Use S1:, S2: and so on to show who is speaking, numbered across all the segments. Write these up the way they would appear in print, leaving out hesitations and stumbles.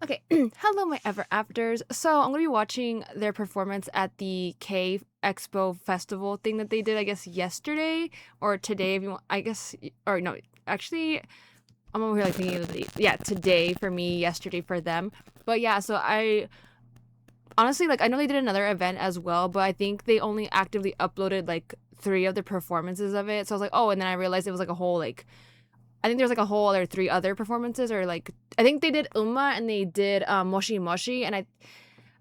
S1: Okay, hello, my ever afters. So I'm gonna be watching their performance at the K Expo festival thing that they did, I guess, yesterday or today. If you want, I guess, or no, actually, I'm over here like thinking of yeah, today for me, yesterday for them. But yeah, so I honestly like I know they did another event as well, but I think they only actively uploaded like three of the performances of it. So I was like, oh, and then I realized it was like a whole like I think there's like a whole other three other performances or like I think they did Uma and they did Moshi Moshi and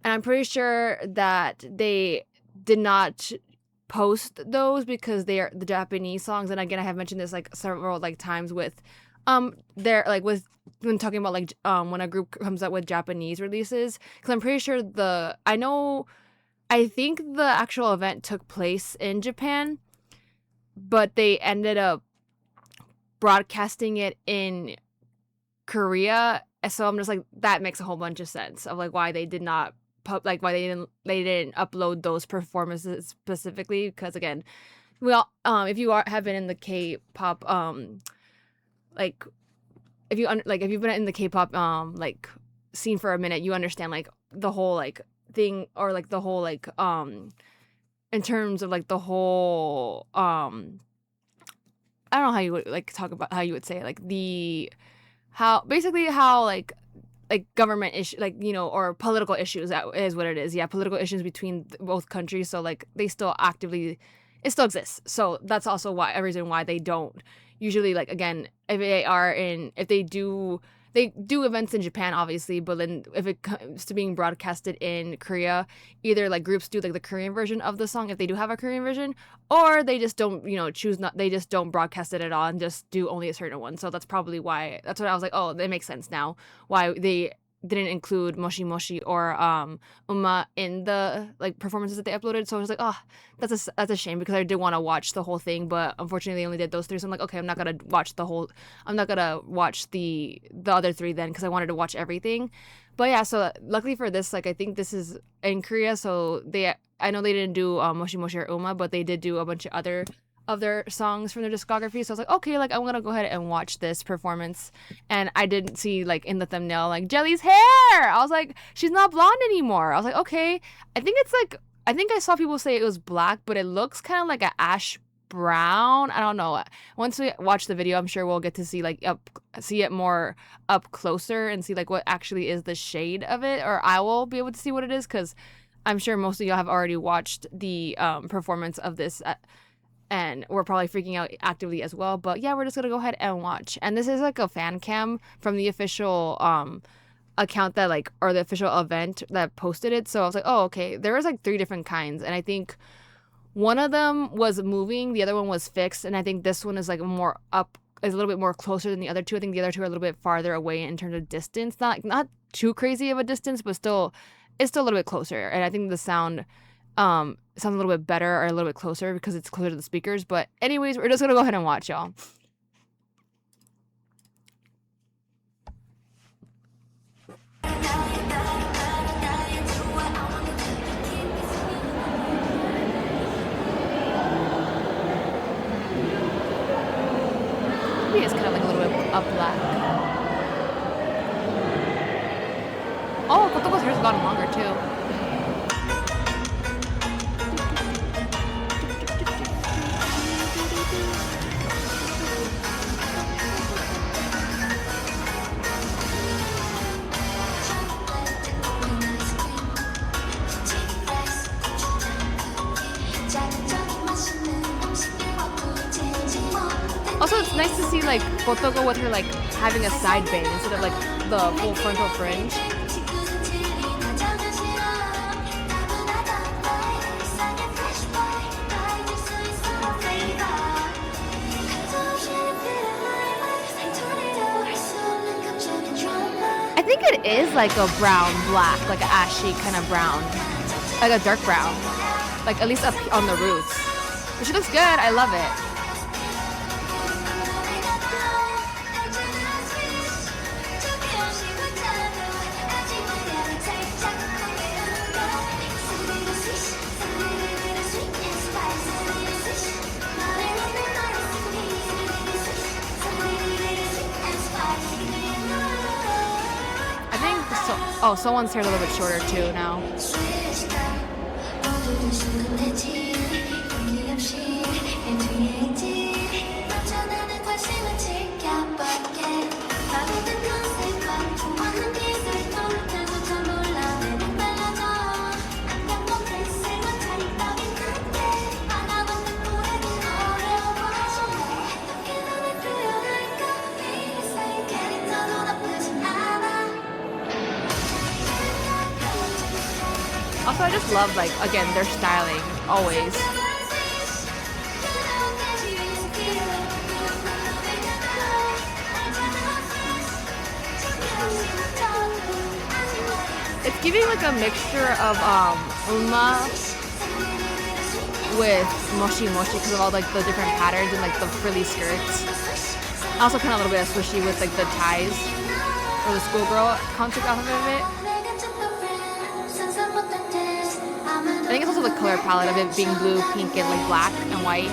S1: I'm pretty sure that they did not post those because they are the Japanese songs, and again I have mentioned this like several like times with they're like with when talking about like when a group comes out with Japanese releases, because I'm pretty sure I think the actual event took place in Japan, but they ended up broadcasting it in Korea. So I'm just like, that makes a whole bunch of sense of like why they did not why they didn't upload those performances specifically, because again, well, if you have been in the K-pop like if you've been in the K-pop like scene for a minute, you understand like the whole like thing, or like the whole like in terms of like the whole I don't know how you would like talk about how you would say like the how basically how like government issue, like, you know, or political issues, that is what it is. Yeah, political issues between both countries, so like they still actively, it still exists. So that's also why a reason why they don't usually, like, again, if they do events in Japan, obviously, but then if it comes to being broadcasted in Korea, either like groups do like the Korean version of the song if they do have a Korean version, or they just don't, you know, they just don't broadcast it at all and just do only a certain one. So that's probably why, that's what I was like, oh, that makes sense now why they didn't include Moshi Moshi or Uma in the like performances that they uploaded. So I was like, oh, that's a shame, because I did want to watch the whole thing, but unfortunately they only did those three. So I'm like, okay, I'm not gonna watch the other three then, because I wanted to watch everything. But yeah, so luckily for this, like I think this is in Korea, so I know they didn't do Moshi Moshi or Uma, but they did do a bunch of their songs from their discography. So I was like, okay, like I'm gonna go ahead and watch this performance. And I didn't see like in the thumbnail like Jelly's hair. I was like, she's not blonde anymore. I was like, okay. I think I saw people say it was black, but it looks kind of like an ash brown. I don't know. Once we watch the video, I'm sure we'll get to see see it more up closer and see like what actually is the shade of it, or I will be able to see what it is, because I'm sure most of y'all have already watched the performance of this and we're probably freaking out actively as well. But yeah, we're just gonna go ahead and watch. And this is like a fan cam from the official account that like, or the official event that posted it. So I was like, oh, okay. There was like three different kinds, and I think one of them was moving, the other one was fixed, and I think this one is like is a little bit more closer than the other two. I think the other two are a little bit farther away in terms of distance. Not too crazy of a distance, but it's still a little bit closer. And I think the sound sounds a little bit better or a little bit closer because it's closer to the speakers. But anyways, we're just gonna go ahead and watch, y'all. Maybe it's kind of like a little bit up black. Oh, Kotoko's hair's gotten longer too. Also, it's nice to see like Kotoko with her like having a side bang instead of like the full frontal fringe. I think it is like a brown black, like an ashy kind of brown, like a dark brown, like at least up on the roots. But she looks good. I love it. So, oh, someone's hair's a little bit shorter too now. Also, I just love, like, again, their styling, always. It's giving, like, a mixture of, Uma with Moshi Moshi because of all, like, the different patterns and, like, the frilly skirts. Also kind of a little bit of Swishy with, like, the ties or the schoolgirl concept off of it. I think it's also the color palette of it being blue, pink, and like black and white.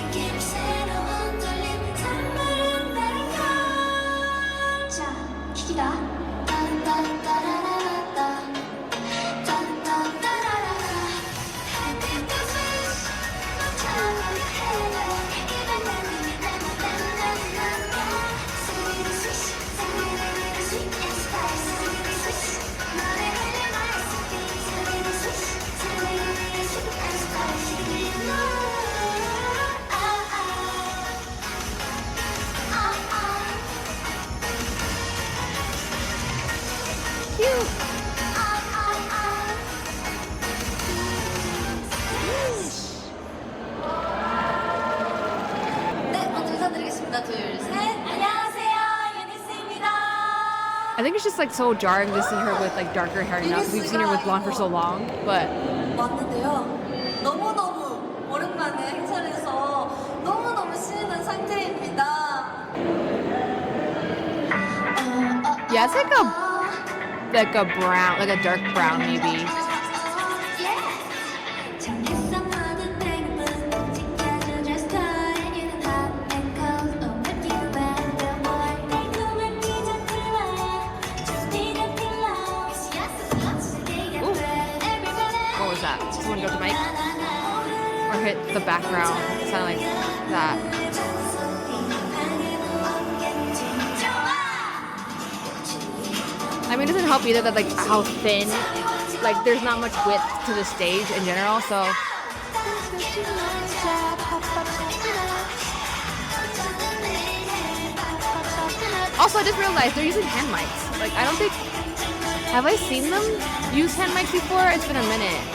S1: I think it's just like so jarring to see her with like darker hair now because we've seen her with blonde for so long. But
S2: 왔는데요. 너무너무 오랜만에 행사를 해서 너무너무 신나는 상태입니다.
S1: yeah, it's like a brown, like a dark brown maybe. Someone go to mic or hit the background. It sounded like that. I mean, it doesn't help either that like how thin, like there's not much width to the stage in general. So also, I just realized they're using hand mics. Like I don't think have I seen them use hand mics before? It's been a minute.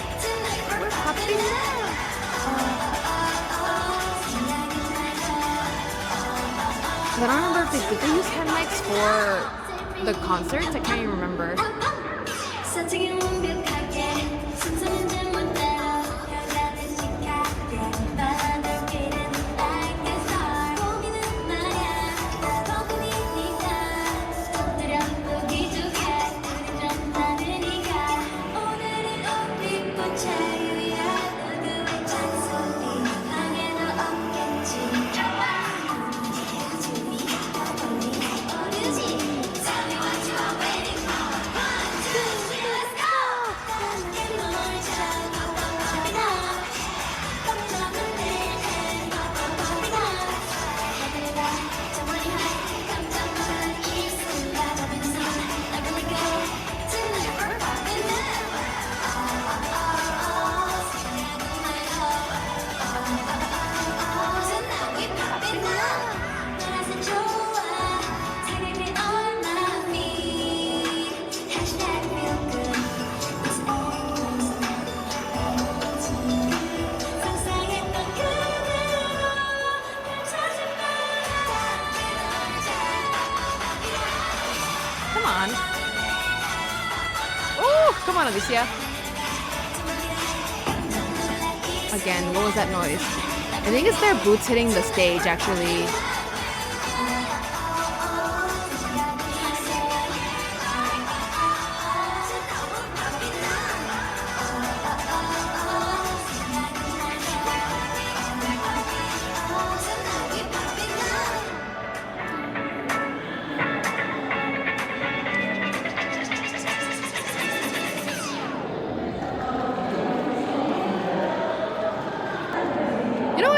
S1: I don't remember if did they use hand mics for the concerts? I can't even remember. Come on, Alicia. Again, what was that noise? I think it's their boots hitting the stage, actually.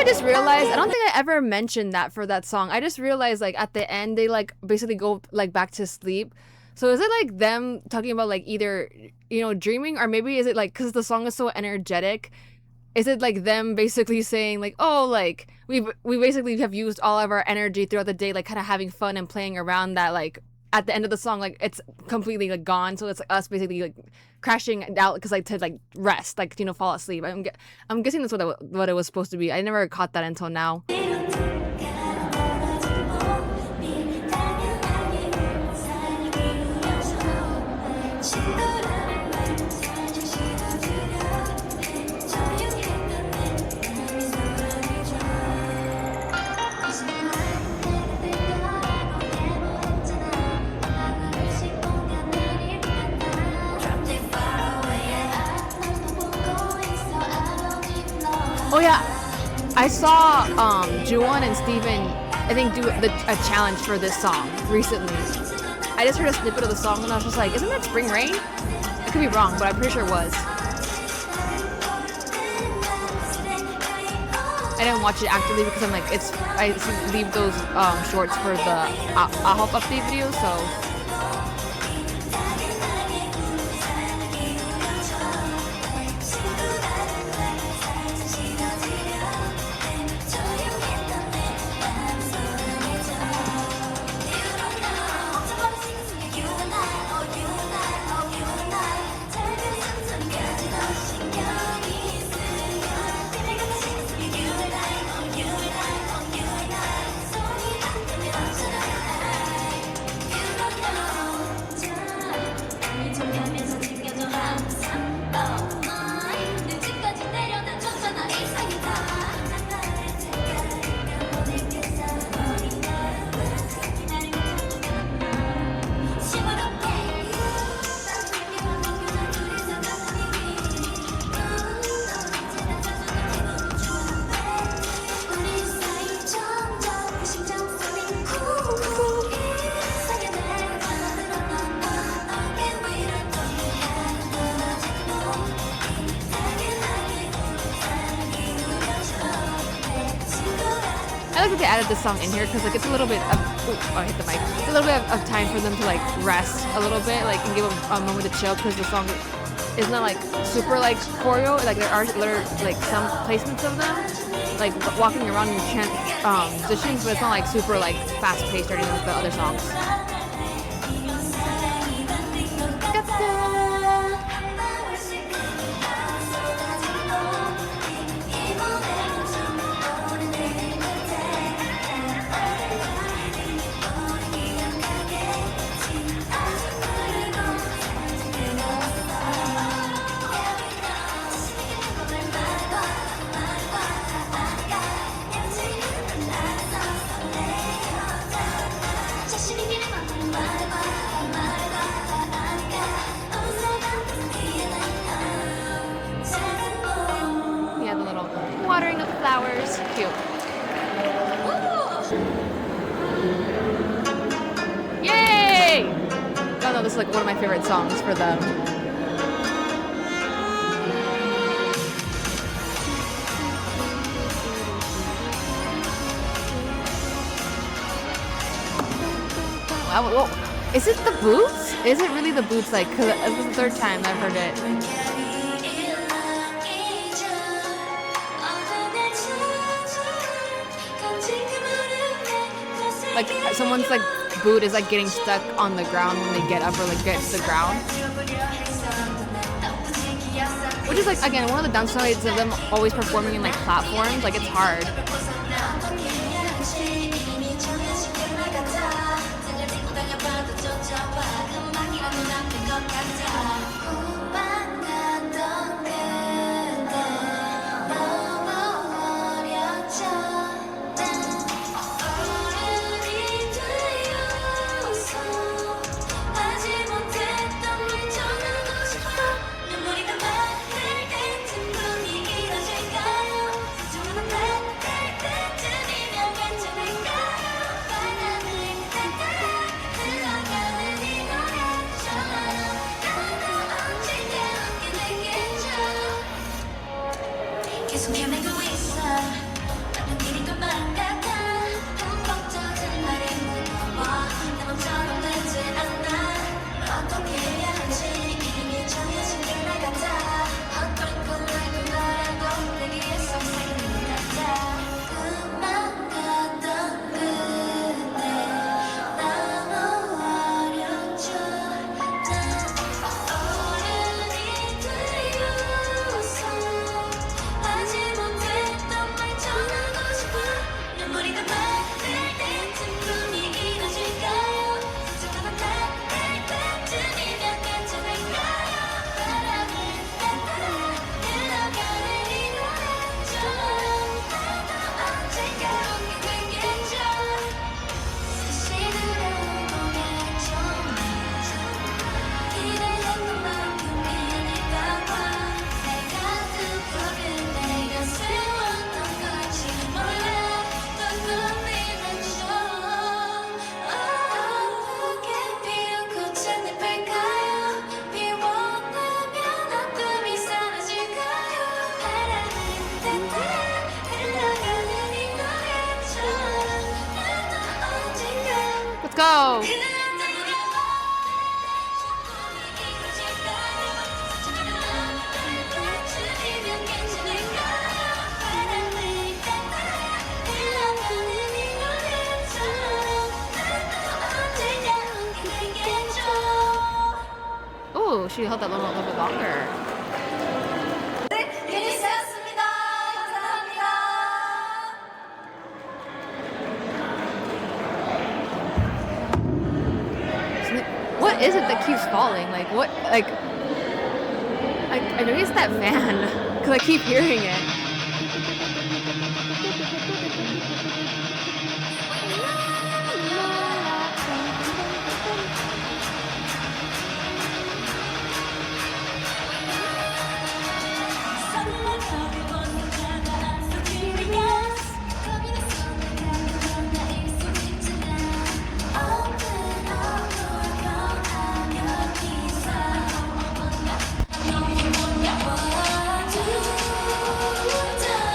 S1: I just realized? I don't think I ever mentioned that for that song. I just realized like at the end they like basically go like back to sleep. So is it like them talking about like either dreaming, or maybe is it like because the song is so energetic? Is it like them basically saying like, oh, like we basically have used all of our energy throughout the day, like kind of having fun and playing around, that like at the end of the song like it's completely like gone, so it's like us basically like crashing out because like to like rest, like fall asleep. I'm guessing that's what it was supposed to be. I never caught that until now. Oh yeah, I saw Juwon and Steven, I think, do a challenge for this song recently. I just heard a snippet of the song and I was just like, isn't that Spring Rain? I could be wrong, but I'm pretty sure it was. I didn't watch it actively because I'm like, I leave those shorts for the AHOP update video, so. I like that they added this song in here because like it's a little bit of I hit the mic. It's a little bit of time for them to like rest a little bit, like and give a moment to chill, because the song is not like super like choreo. Like there are like some placements of them like walking around in positions, but it's not like super like fast paced or anything like the other songs. Yeah, the little watering of the flowers. Cute. Yay! Oh no, this is like one of my favorite songs for them. Wow, whoa. Is it the boots? Is it really the boots? Like, cause this is the third time I've heard it. Like someone's like boot is like getting stuck on the ground when they get up or like get to the ground. Which is like, again, one of the downsides of them always performing in like platforms. Like it's hard.
S2: 꿈만 같아 흠뻑 젖은 날 있는 거봐 내 맘처럼 되지 않아 어떻게 해야 할지 이미 정해진 게 날 같아 어떤 꿈을 꾸더라도 내기에서 생긴 것 같아 꿈만 같던 그때 너무 어렸죠 어른이 되어서 하지 못했던 말 전하고 싶어 눈물이 다 맑을 때쯤 꿈이 이뤄질까요 소중한 날될 때쯤이면 괜찮을까요 바람을 따라 흘러가는 이 노래처럼 나도 언젠가 오게 되겠죠 다시 들어보겠죠 기대했던 만큼 미안했던 건 내가 그거를 내가 세웠던 건지 몰라 또 꿈이라죠 아프게 피운 꽃은 예쁠까요 비워내면 어둠이 사라질까요 바람을 따라 흘러가는 이 노래처럼 나도 언젠가
S1: Let's go. Oh, she held that little bit longer.
S2: 유니스였습니다. 감사합니다.
S1: What is it that keeps falling? Like what? Like I know it's that fan because I keep hearing it.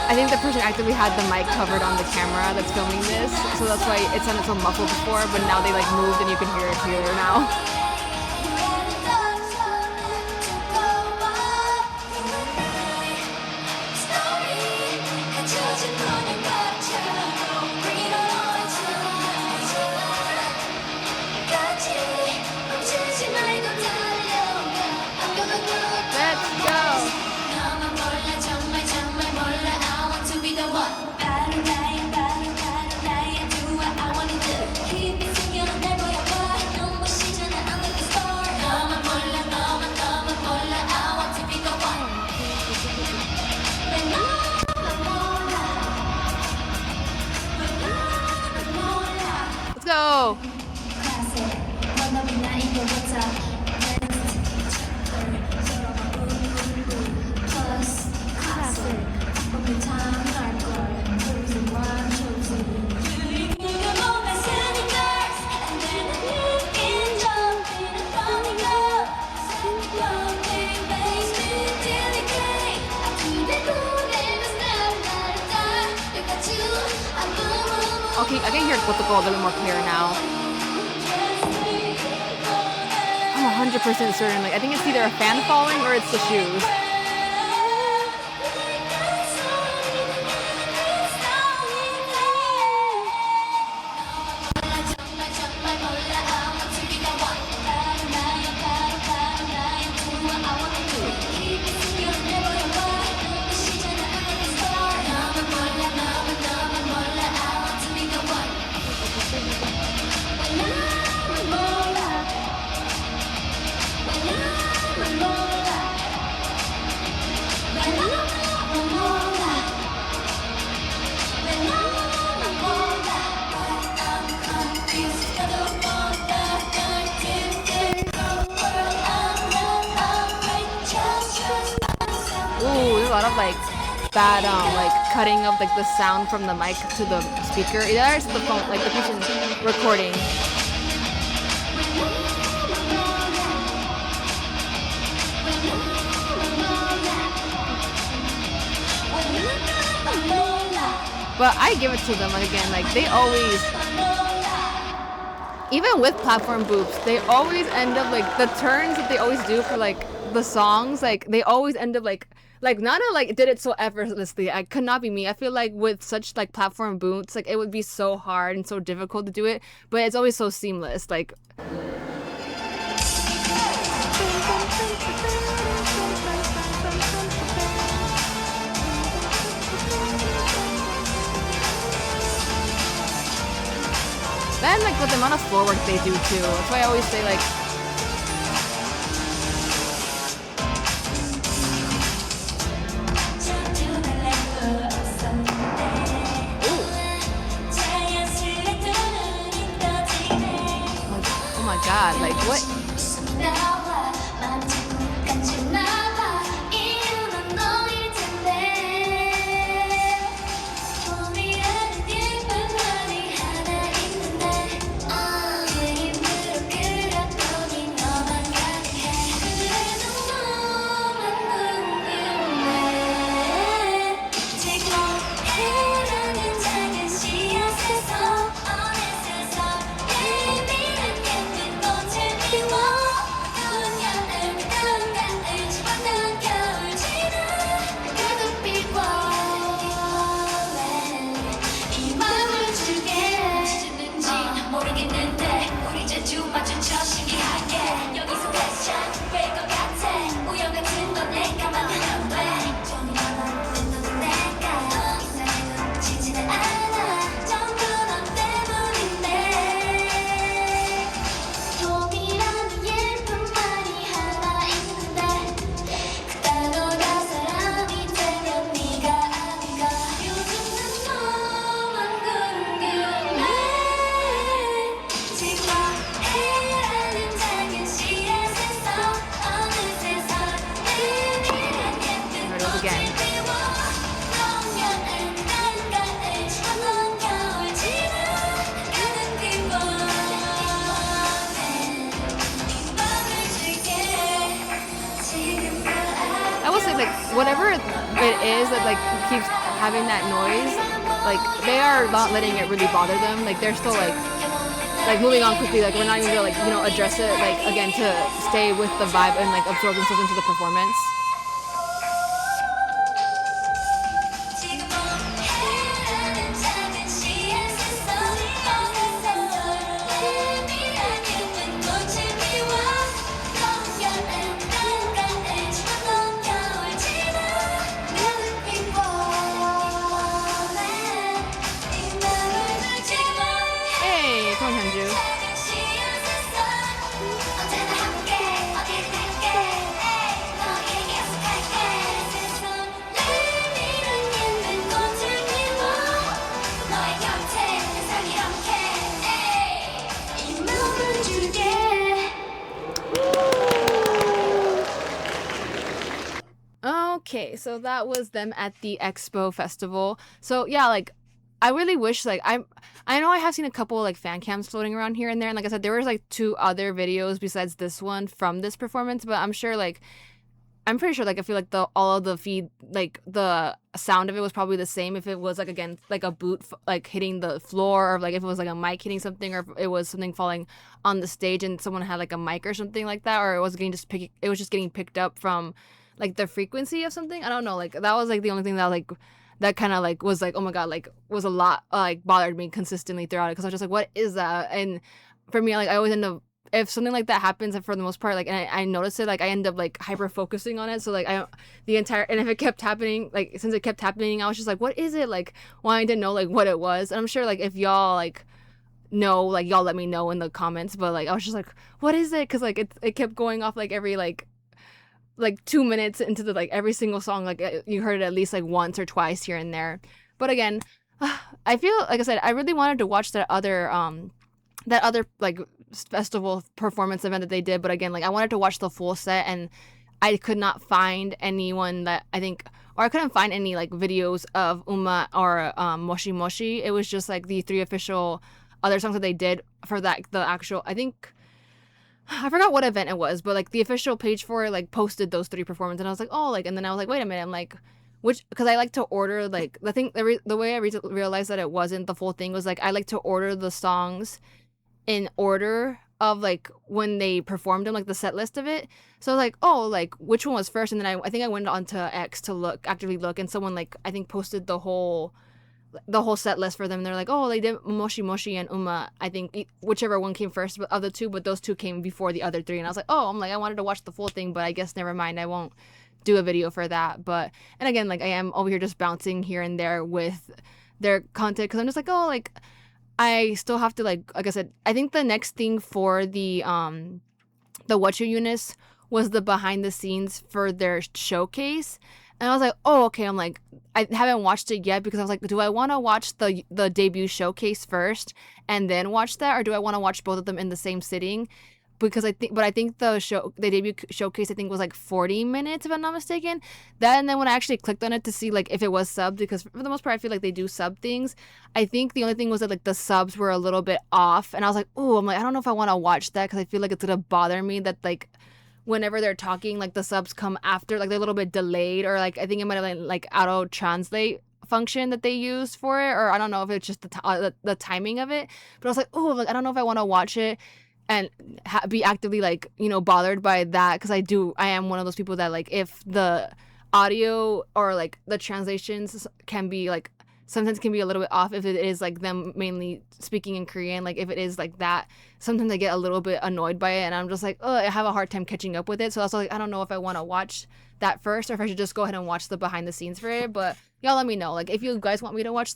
S1: I think the person actively had the mic covered on the camera that's filming this, so that's why it sounded so muffled before, but now they like moved and you can hear it clearer now. Let's go! Let's go! Okay, I can hear Kotoko a little bit more clear now. I'm 100% certain. Like I think it's either a fan falling or it's the shoes. Ooh, there's a lot of like bad like cutting of like the sound from the mic to the speaker. There's the phone, like the person recording. But I give it to them. Like again, like they always, even with platform boops, they always end up like the turns that they always do for like the songs. Like they always end up like Nana like did it so effortlessly. I could not be me. I feel like with such like platform boots, like it would be so hard and so difficult to do it. But it's always so seamless. Like. And like with the amount of floor work they do too. That's why I always say like. Oh my god, like what? Whatever it is that like keeps having that noise, like they are not letting it really bother them. Like they're still like moving on quickly. Like we're not even gonna like address it like again to stay with the vibe and like absorb themselves into the performance. Okay, so that was them at the Expo festival. So yeah, like I really wish like I know I have seen a couple like fan cams floating around here and there, and like I said, there was like 2 other videos besides this one from this performance, but I'm pretty sure like I feel like all of the feed, like the sound of it was probably the same if it was like again like a boot like hitting the floor, or like if it was like a mic hitting something, or if it was something falling on the stage and someone had like a mic or something like that, or it was just getting picked up from like the frequency of something. I don't know, like that was like the only thing that kind of like was like, oh my god, like was a lot like bothered me consistently throughout it, because I was just like, what is that? And for me, like I always end up, if something like that happens, and for the most part, like, and I notice it, like I end up like hyper focusing on it. So like and if it kept happening, like since it kept happening, I was just like, what is it? Like wanting to know like what it was. And I'm sure like if y'all like know, like y'all let me know in the comments. But like I was just like, what is it? Because like it kept going off like every like 2 minutes into the like every single song, like you heard it at least like once or twice here and there. But again, I feel like I said, I really wanted to watch that other like festival performance event that they did, but again, like I wanted to watch the full set, and I could not find anyone that I think, or I couldn't find any like videos of Uma or Moshi Moshi. It was just like the 3 official other songs that they did for that, the actual, I think I forgot what event it was, but like the official page for it like posted those 3 performances, and I was like, oh, like, and then I was like, wait a minute, I'm like, which because I like to order like the way I realized that it wasn't the full thing was like I like to order the songs in order of like when they performed them, like the set list of it. So like, oh, like which one was first, and then I think I went onto X to actively look, and someone like I think posted the whole set list for them. And they're like, oh, they did Moshi Moshi and Uma. I think whichever one came first of the two, but those two came before the other three. And I was like, oh, I'm like I wanted to watch the full thing, but I guess never mind. I won't do a video for that. But and again, like I am over here just bouncing here and there with their content because I'm just like, oh, like I still have to like I said, I think the next thing for the What You Unis was the behind the scenes for their showcase. And I was like, oh, okay. I'm like, I haven't watched it yet because I was like, do I want to watch the debut showcase first and then watch that, or do I want to watch both of them in the same sitting? Because I think the debut showcase I think was like 40 minutes if I'm not mistaken. That and then when I actually clicked on it to see like if it was subbed, because for the most part I feel like they do sub things. I think the only thing was that like the subs were a little bit off, and I was like, oh, I'm like I don't know if I want to watch that because I feel like it's gonna bother me that like whenever they're talking, like the subs come after, like they're a little bit delayed, or like I think it might have been like auto translate function that they used for it, or I don't know if it's just the timing of it. But I was like, oh, like I don't know if I want to watch it and be actively like bothered by that because I am one of those people that like if the audio or like the translations can be like sometimes can be a little bit off if it is like them mainly speaking in Korean, like if it is like that sometimes I get a little bit annoyed by it and I'm just like, oh, I have a hard time catching up with it. So I was like, I don't know if I want to watch that first or if I should just go ahead and watch the behind the scenes for it. But y'all let me know, like if you guys want me to watch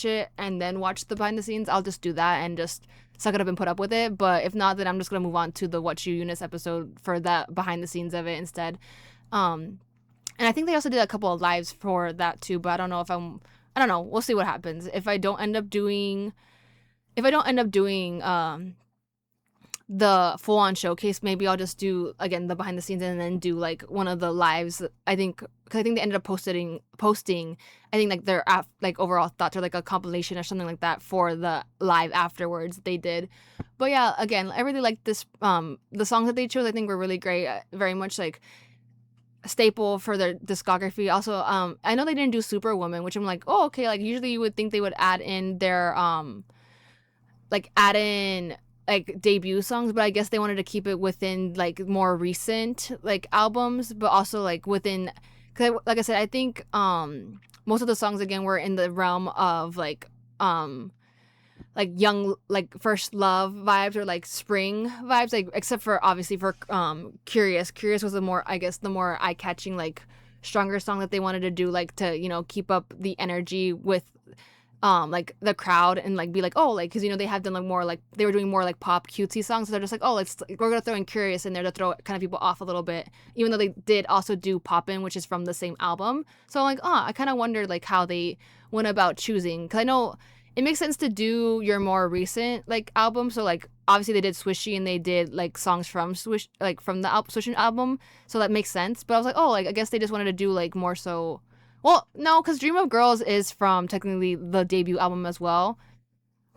S1: it and then watch the behind the scenes, I'll just do that and just suck it up and put up with it. But if not, then I'm just gonna move on to the What You Unis episode for that behind the scenes of it instead. And I think they also did a couple of lives for that too, but I don't know if I don't know. We'll see what happens. If I don't end up doing the full on showcase, maybe I'll just do again the behind the scenes and then do like one of the lives. I think because I think they ended up posting. I think like their like overall thoughts or like a compilation or something like that for the live afterwards they did. But yeah, again, I really like this. The songs that they chose I think were really great. Very much like a staple for their discography. Also, I know they didn't do Superwoman, which I'm like, oh okay. Like usually you would think they would add in their like debut songs, but I guess they wanted to keep it within like more recent like albums, but also like within, cause like I said, I think most of the songs again were in the realm of like young like first love vibes or like spring vibes, like except for obviously for Curious was the more eye catching like stronger song that they wanted to do like to keep up the energy with like the crowd and like be like, oh, like because they have done like more like they were doing more like pop cutesy songs, so they're just like, oh, we're gonna throw in Curious in there to throw kind of people off a little bit, even though they did also do Poppin', which is from the same album. So I'm like, I kind of wondered like how they went about choosing, because I know it makes sense to do your more recent like album. So like obviously they did Swishy and they did like songs from Swish, like from the Swish album, so that makes sense. But I was like, oh, like I guess they just wanted to do like more so. Well, no, because Dream of Girls is from technically the debut album as well.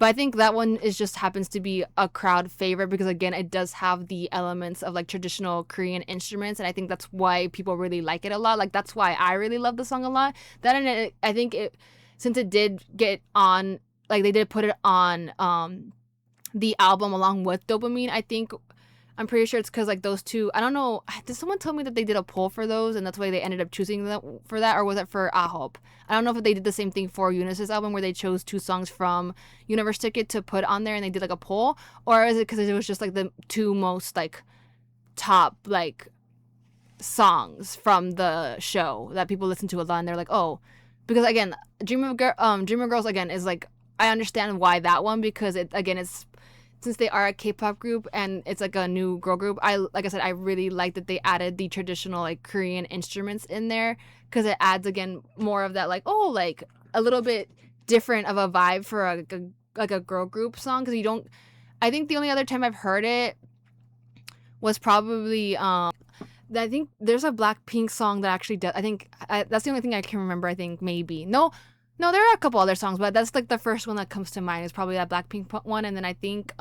S1: But I think that one is just happens to be a crowd favorite because again, it does have the elements of like traditional Korean instruments, and I think that's why people really like it a lot. Like that's why I really love the song a lot. That and I think since it did get on, like they did put it on the album along with Dopamine. I'm pretty sure it's because like those two. I don't know. Did someone tell me that they did a poll for those, and that's why they ended up choosing that for that, or was it for Ahop? I don't know if they did the same thing for UNIS's album where they chose 2 songs from Universe Ticket to put on there, and they did like a poll, or is it because it was just like the 2 most like top like songs from the show that people listen to a lot, and they're like, oh, because again, Dream of Girls again is like I understand why that one, because it's since they are a K-pop group and it's like a new girl group, like I said, I really like that they added the traditional like Korean instruments in there, because it adds again more of that like, oh, like a little bit different of a vibe for a girl group song. Because I think the only other time I've heard it was probably I think there's a Blackpink song that actually does. I think that's the only thing I can remember. I think maybe no, there are a couple other songs, but that's like the first one that comes to mind is probably that Blackpink one. And then I think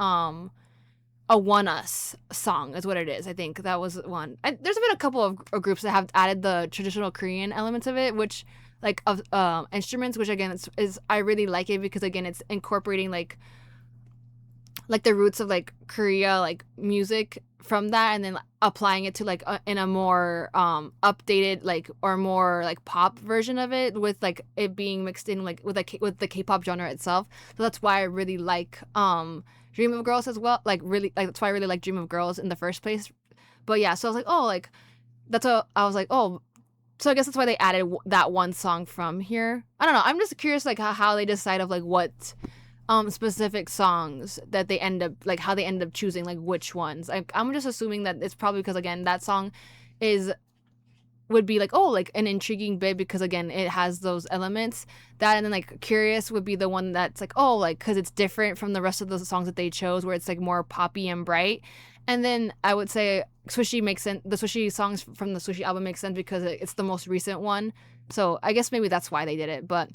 S1: a One Us song is what it is. I think that was one. There's been a couple of groups that have added the traditional Korean elements of it, which like of instruments, which again is I really like it because again it's incorporating like the roots of like Korea like music from that and then applying it to like in a more updated like or more like pop version of it with like it being mixed in like with the K-pop genre itself. So that's why I really like Dream of Girls as well. Like really like that's why I really like Dream of Girls in the first place. But yeah, so I was like, oh, like that's what I was like, oh, so I guess that's why they added that one song from here. I don't know. I'm just curious like how they decide of like what specific songs that they end up like how they end up choosing like which ones. I'm just assuming that it's probably because again that song is would be like oh like an intriguing bit because again it has those elements that and then like Curious would be the one that's like oh like because it's different from the rest of the songs that they chose where it's like more poppy and bright. And then I would say Swishy makes sense. The Swishy songs from the Swishy album makes sense because it's the most recent one. So I guess maybe that's why they did it. But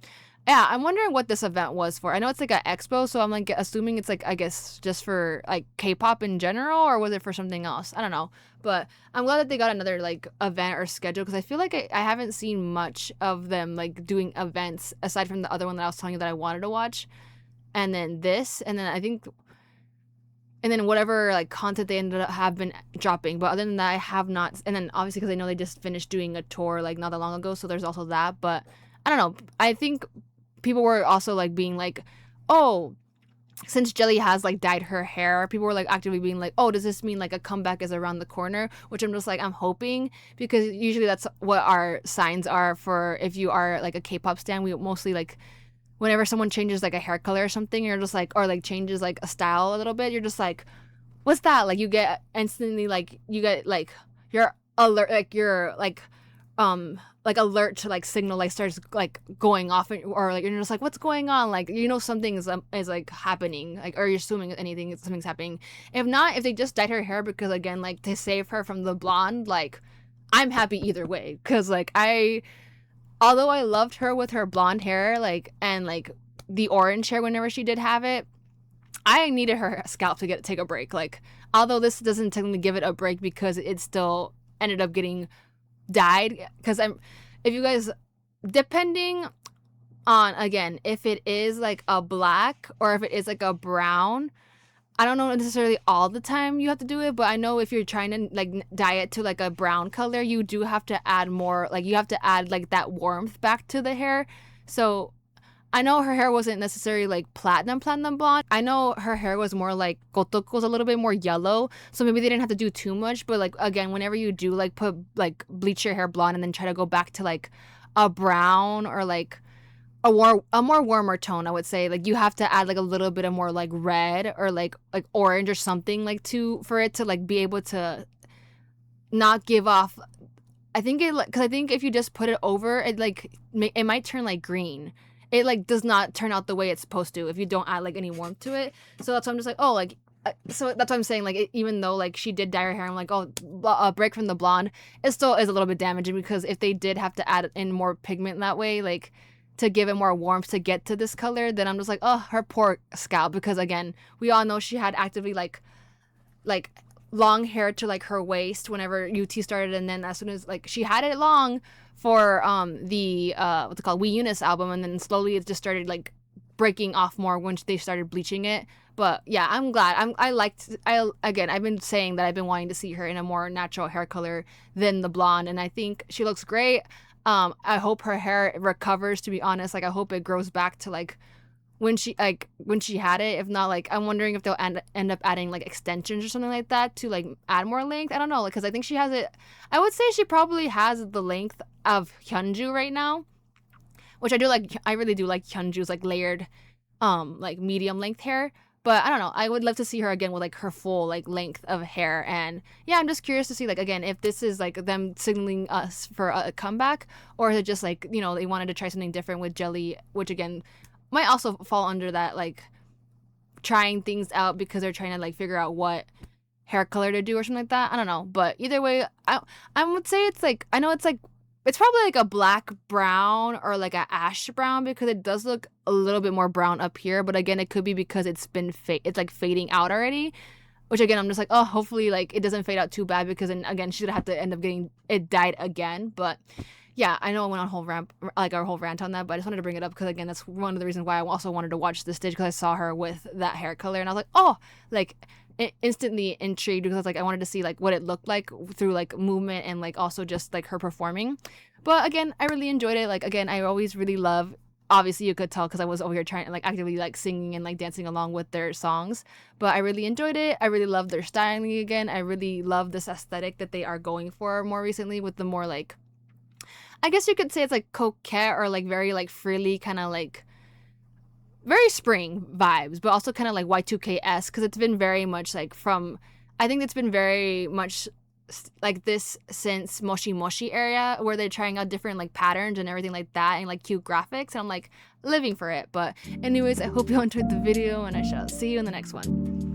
S1: yeah, I'm wondering what this event was for. I know it's like an expo, so I'm like assuming it's like I guess just for like K-pop in general, or was it for something else? I don't know. But I'm glad that they got another like event or schedule because I feel like I haven't seen much of them like doing events aside from the other one that I was telling you that I wanted to watch, and then this, and then I think and then whatever like content they ended up have been dropping. But other than that, I have not. And then obviously because I know they just finished doing a tour like not that long ago, so there's also that. But I don't know. I think people were also like being like, oh, since Jelly has like dyed her hair, people were like actively being like, oh, does this mean like a comeback is around the corner? Which I'm just like, I'm hoping because usually that's what our signs are for if you are like a K-pop stan. We mostly like whenever someone changes like a hair color or something, you're just like, or like changes like a style a little bit, you're just like, what's that? Like you get instantly like you get like you're alert, like alert to like signal like starts like going off or like you're just like what's going on like you know something is like happening like or you're assuming something's happening. If not, if they just dyed her hair because again like to save her from the blonde, like I'm happy either way because like I although I loved her with her blonde hair, like, and like the orange hair whenever she did have it, I needed her scalp to take a break. Like, although this doesn't technically give it a break because it still ended up getting dyed. Because if you guys, depending on again, if it is like a black or if it is like a brown, I don't know necessarily all the time you have to do it, but I know if you're trying to like dye it to like a brown color, you do have to add more, like you have to add like that warmth back to the hair. So I know her hair wasn't necessarily like platinum blonde. I know her hair was more like Gotoko's a little bit more yellow. So maybe they didn't have to do too much, but like again, whenever you do like put like bleach your hair blonde and then try to go back to like a brown or like a more warmer tone, I would say. Like you have to add like a little bit of more like red or like orange or something like to for it to like be able to not give off. I think it because I think if you just put it over it like it might turn like green. It like does not turn out the way it's supposed to if you don't add like any warmth to it. So that's why I'm just like oh like so that's what I'm saying. Like even though like she did dye her hair, I'm like oh a break from the blonde. It still is a little bit damaging because if they did have to add in more pigment that way, like to give it more warmth to get to this color, then I'm just like, oh, her poor scalp. Because again, we all know she had actively like long hair to like her waist whenever UT started, and then as soon as like she had it long for the what's it called, We UNIS album, and then slowly it just started like breaking off more when they started bleaching it. But yeah, I'm glad. I've been saying that I've been wanting to see her in a more natural hair color than the blonde, and I think she looks great. I hope her hair recovers, to be honest. Like I hope it grows back to like when she had it. If not, like I'm wondering if they'll end up adding like extensions or something like that to like add more length. I don't know, because I think she has it. I would say she probably has the length of Hyunju right now, which I do like. I really do like Hyunju's like layered, like medium length hair. But I don't know. I would love to see her again with like her full like length of hair. And yeah, I'm just curious to see like again if this is like them signaling us for a comeback, or is it just like they wanted to try something different with Jelly, which again might also fall under that like trying things out because they're trying to like figure out what hair color to do or something like that. I don't know. But either way, I would say it's like I know it's like it's probably like a black brown or like a ash brown because it does look a little bit more brown up here. But again, it could be because it's been it's like fading out already. which again I'm just like, oh, hopefully like it doesn't fade out too bad, because then again she's gonna have to end up getting it dyed again. But yeah, I know I went on our whole rant on that, but I just wanted to bring it up because again that's one of the reasons why I also wanted to watch this stage, because I saw her with that hair color and I was like, oh, like instantly intrigued, because I was like, I wanted to see like what it looked like through like movement and like also just like her performing. But again, I really enjoyed it. Like again, I always really love, obviously you could tell because I was over here trying like actively like singing and like dancing along with their songs, but I really enjoyed it. I really love their styling. Again, I really love this aesthetic that they are going for more recently, with the more like, I guess you could say it's like coquette or like very like frilly kind of like very spring vibes, but also kind of like Y2K-esque, because it's been very much like from, I think it's been very much like this since Moshi Moshi area, where they're trying out different like patterns and everything like that, and like cute graphics, and I'm like living for it. But anyways, I hope you enjoyed the video, and I shall see you in the next one.